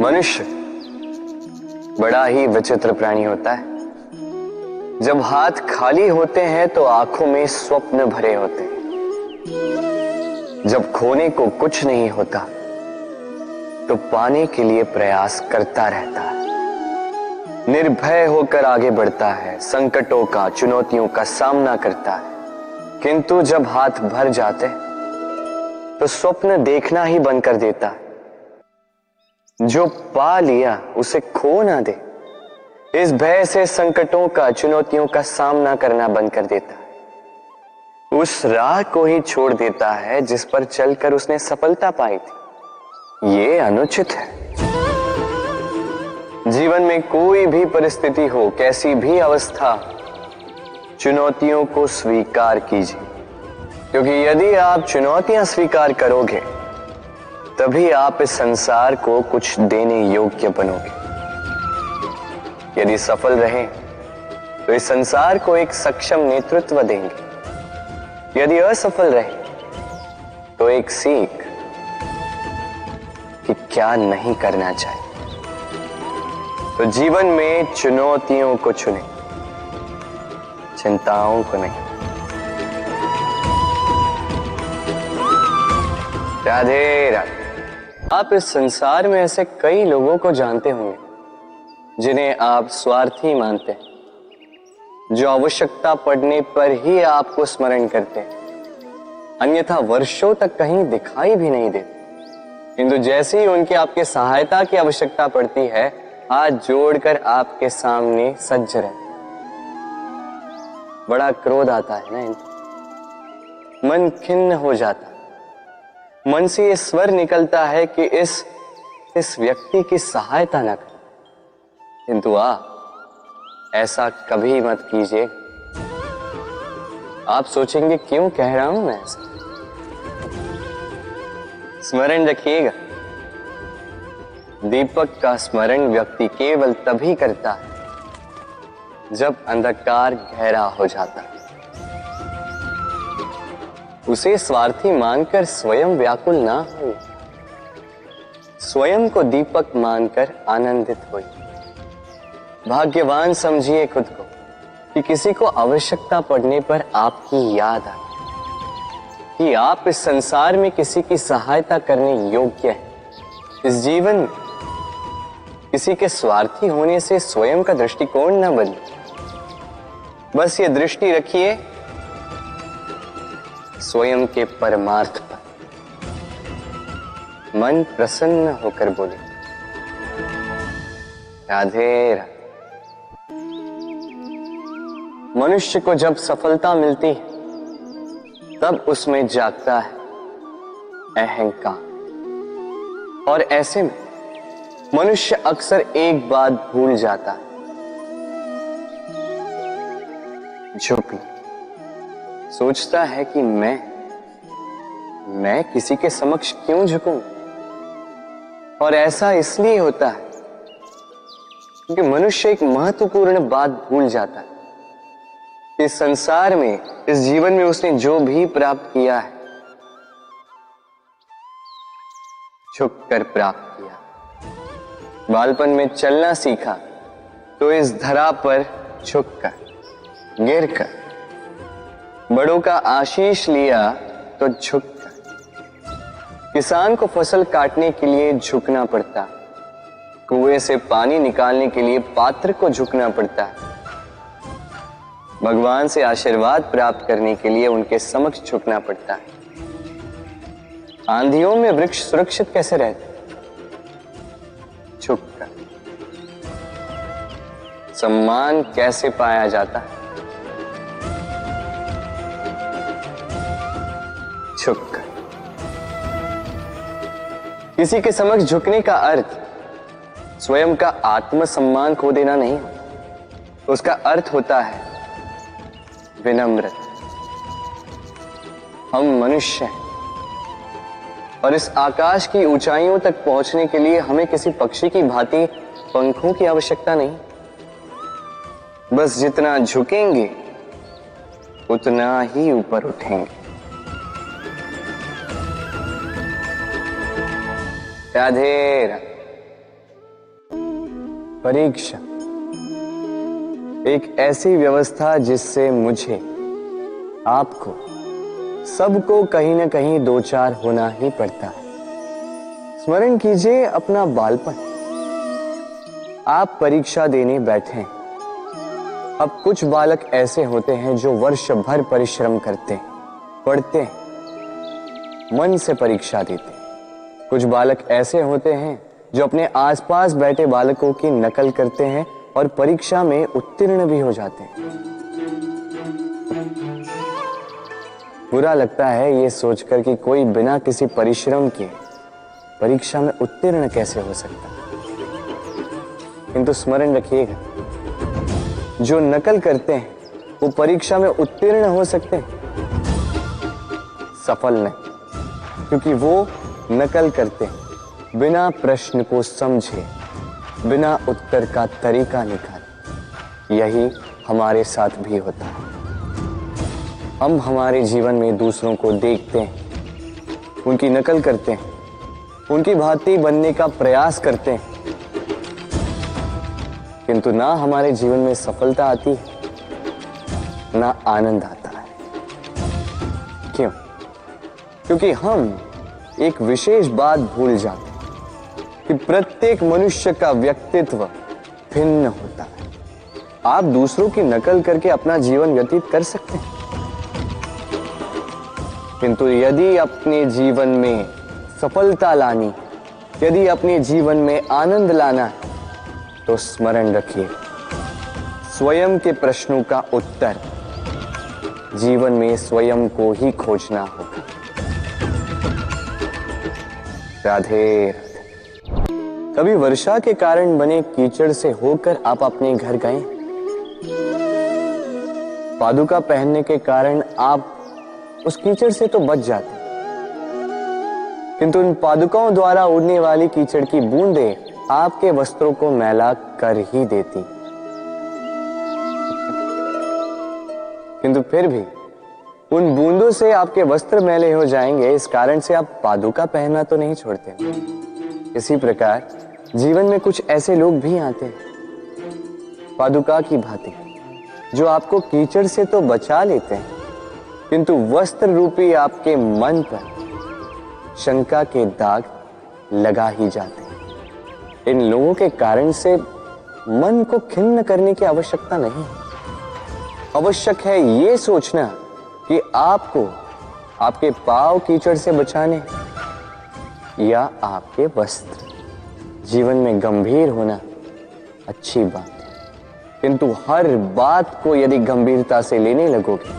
मनुष्य बड़ा ही विचित्र प्राणी होता है। जब हाथ खाली होते हैं तो आंखों में स्वप्न भरे होते हैं। जब खोने को कुछ नहीं होता तो पाने के लिए प्रयास करता रहता है। निर्भय होकर आगे बढ़ता है, संकटों का, चुनौतियों का सामना करता है। किंतु जब हाथ भर जाते तो स्वप्न देखना ही बंद कर देता है। जो पा लिया उसे खो ना दे, इस भय से संकटों का, चुनौतियों का सामना करना बंद कर देता है। उस राह को ही छोड़ देता है जिस पर चलकर उसने सफलता पाई थी। ये अनुचित है। जीवन में कोई भी परिस्थिति हो, कैसी भी अवस्था, चुनौतियों को स्वीकार कीजिए, क्योंकि यदि आप चुनौतियां स्वीकार करोगे तभी आप इस संसार को कुछ देने योग्य बनोगे। यदि सफल रहे तो इस संसार को एक सक्षम नेतृत्व देंगे। यदि असफल रहे तो एक सीख कि क्या नहीं करना चाहिए। तो जीवन में चुनौतियों को चुने, चिंताओं को नहीं। राधे राधे। आप इस संसार में ऐसे कई लोगों को जानते होंगे जिन्हें आप स्वार्थी मानते हैं, जो आवश्यकता पड़ने पर ही आपको स्मरण करते हैं, अन्यथा वर्षों तक कहीं दिखाई भी नहीं देते। किंतु जैसे ही उनकी आपके सहायता की आवश्यकता पड़ती है, हाथ जोड़कर आपके सामने सज्ज रहते। बड़ा क्रोध आता है ना इनको, मन खिन्न हो जाता है। मन से ये स्वर निकलता है कि इस व्यक्ति की सहायता न करें। किंतु ऐसा कभी मत कीजिए। आप सोचेंगे क्यों कह रहा हूं मैं ऐसा। स्मरण रखिएगा, दीपक का स्मरण व्यक्ति केवल तभी करता है जब अंधकार गहरा हो जाता है। उसे स्वार्थी मानकर स्वयं व्याकुल ना हो, स्वयं को दीपक मानकर आनंदित होइए। भाग्यवान समझिए खुद को कि किसी को आवश्यकता पड़ने पर आपकी याद आए, कि आप इस संसार में किसी की सहायता करने योग्य हैं। इस जीवन में किसी के स्वार्थी होने से स्वयं का दृष्टिकोण न बदले। बस ये दृष्टि रखिए स्वयं के परमार्थ पर। मन प्रसन्न होकर बोले, राधे राधे। मनुष्य को जब सफलता मिलती है तब उसमें जागता है अहंकार, और ऐसे में मनुष्य अक्सर एक बात भूल जाता है, झुकना। सोचता है कि मैं किसी के समक्ष क्यों झुकूं। और ऐसा इसलिए होता है क्योंकि मनुष्य एक महत्वपूर्ण बात भूल जाता है कि इस संसार में, इस जीवन में उसने जो भी प्राप्त किया है, झुककर प्राप्त किया। बालपन में चलना सीखा तो इस धरा पर झुककर, गिरकर। बड़ों का आशीष लिया तो झुककर। किसान को फसल काटने के लिए झुकना पड़ता, कुएं से पानी निकालने के लिए पात्र को झुकना पड़ता है। भगवान से आशीर्वाद प्राप्त करने के लिए उनके समक्ष झुकना पड़ता है। आंधियों में वृक्ष सुरक्षित कैसे रहते? झुककर। सम्मान कैसे पाया जाता है? झुककर। किसी के समक्ष झुकने का अर्थ स्वयं का आत्मसम्मान खो देना नहीं होता। उसका अर्थ होता है विनम्रता। हम मनुष्य हैं और इस आकाश की ऊंचाइयों तक पहुंचने के लिए हमें किसी पक्षी की भांति पंखों की आवश्यकता नहीं। बस जितना झुकेंगे उतना ही ऊपर उठेंगे। राधे राधे। परीक्षा एक ऐसी व्यवस्था जिससे मुझे, आपको, सबको कहीं ना कहीं दो चार होना ही पड़ता है। स्मरण कीजिए अपना बालपन। आप परीक्षा देने बैठे हैं। अब कुछ बालक ऐसे होते हैं जो वर्ष भर परिश्रम करते हैं, पढ़ते हैं, मन से परीक्षा देते हैं। कुछ बालक ऐसे होते हैं जो अपने आसपास बैठे बालकों की नकल करते हैं और परीक्षा में उत्तीर्ण भी हो जाते हैं। बुरा लगता है ये सोचकर कि कोई बिना किसी परिश्रम के परीक्षा में उत्तीर्ण कैसे हो सकता है। किंतु स्मरण रखिएगा, जो नकल करते हैं वो परीक्षा में उत्तीर्ण हो सकते हैं, सफल नहीं, क्योंकि वो नकल करते हैं बिना प्रश्न को समझे, बिना उत्तर का तरीका निकाले। यही हमारे साथ भी होता है। हम हमारे जीवन में दूसरों को देखते हैं, उनकी नकल करते हैं, उनकी भांति बनने का प्रयास करते हैं, किंतु ना हमारे जीवन में सफलता आती है, ना आनंद आता है। क्यों? क्योंकि हम एक विशेष बात भूल जाते हैं कि प्रत्येक मनुष्य का व्यक्तित्व भिन्न होता है। आप दूसरों की नकल करके अपना जीवन व्यतीत कर सकते हैं, किंतु यदि अपने जीवन में सफलता लानी, यदि अपने जीवन में आनंद लाना है, तो स्मरण रखिए, स्वयं के प्रश्नों का उत्तर जीवन में स्वयं को ही खोजना होगा। राधे राधे। कभी वर्षा के कारण बने कीचड़ से होकर आप अपने घर गए? पादुका पहनने के कारण आप उस कीचड़ से तो बच जाते, किंतु उन पादुकाओं द्वारा उड़ने वाली कीचड़ की बूंदें आपके वस्त्रों को मैला कर ही देती। किंतु फिर भी उन बूंदों से आपके वस्त्र मैले हो जाएंगे, इस कारण से आप पादुका पहनना तो नहीं छोड़ते। इसी प्रकार जीवन में कुछ ऐसे लोग भी आते हैं पादुका की भांति, जो आपको कीचड़ से तो बचा लेते हैं, किंतु वस्त्र रूपी आपके मन पर शंका के दाग लगा ही जाते हैं। इन लोगों के कारण से मन को खिन्न करने की आवश्यकता नहीं। आवश्यक है ये सोचना कि आपको आपके पांव कीचड़ से बचाने या आपके वस्त्र। जीवन में गंभीर होना अच्छी बात है, किंतु हर बात को यदि गंभीरता से लेने लगोगे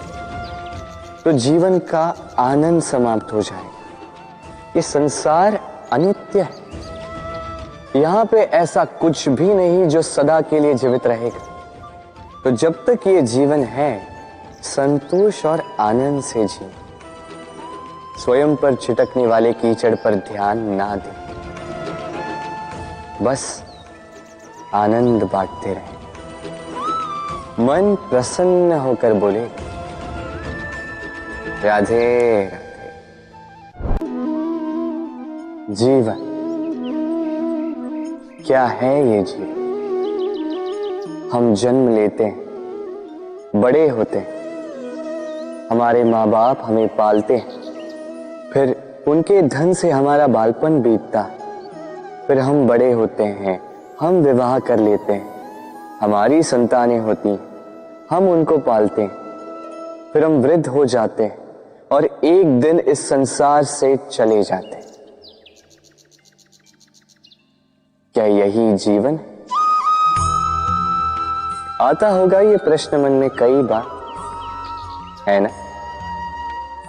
तो जीवन का आनंद समाप्त हो जाएगा। ये संसार अनित्य है। यहां पे ऐसा कुछ भी नहीं जो सदा के लिए जीवित रहेगा। तो जब तक ये जीवन है, संतोष और आनंद से जी। स्वयं पर छिटकने वाले कीचड़ पर ध्यान ना दें, बस आनंद बांटते रहें। मन प्रसन्न होकर बोले, राधे राधे। जीवन क्या है ये जीवन? हम जन्म लेते हैं, बड़े होते हैं, हमारे माँ बाप हमें पालते हैं, फिर उनके धन से हमारा बालपन बीतता है, फिर हम बड़े होते हैं, हम विवाह कर लेते हैं, हमारी संतानें होती हैं, हम उनको पालते हैं, फिर हम वृद्ध हो जाते हैं और एक दिन इस संसार से चले जाते हैं। क्या यही जीवन है? आता होगा ये प्रश्न मन में कई बार, है ना?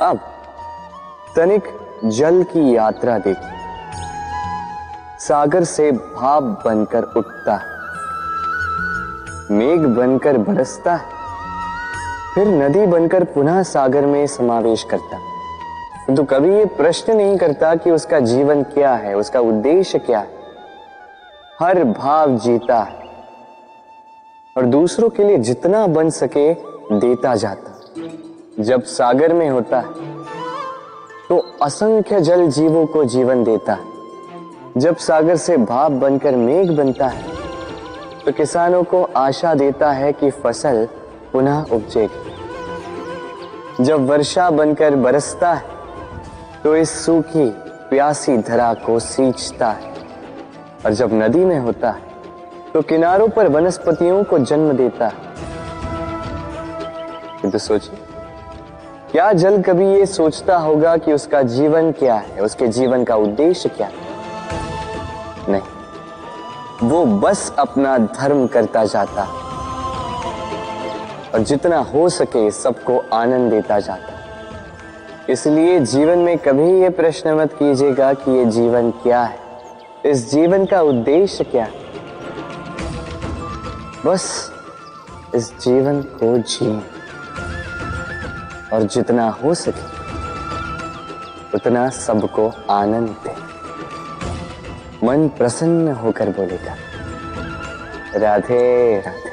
अब तनिक जल की यात्रा देखिए। सागर से भाप बनकर उठता है, मेघ बनकर बरसता है, फिर नदी बनकर पुनः सागर में समावेश करता है। तो कभी ये प्रश्न नहीं करता कि उसका जीवन क्या है, उसका उद्देश्य क्या है। हर भाव जीता है और दूसरों के लिए जितना बन सके देता जाता। जब सागर में होता है तो असंख्य जल जीवों को जीवन देता है, जब सागर से भाप बनकर मेघ बनता है तो किसानों को आशा देता है कि फसल पुनः उपजेगी। जब वर्षा बनकर बरसता है तो इस सूखी प्यासी धरा को सींचता है, और जब नदी में होता है तो किनारों पर वनस्पतियों को जन्म देता है। तो सोचिए, क्या जल कभी ये सोचता होगा कि उसका जीवन क्या है, उसके जीवन का उद्देश्य क्या है? नहीं, वो बस अपना धर्म करता जाता है और जितना हो सके सबको आनंद देता जाता है। इसलिए जीवन में कभी ये प्रश्न मत कीजिएगा कि ये जीवन क्या है, इस जीवन का उद्देश्य क्या है। बस इस जीवन को जिए और जितना हो सके उतना सबको आनंद दे। मन प्रसन्न होकर बोलेगा, राधे राधे।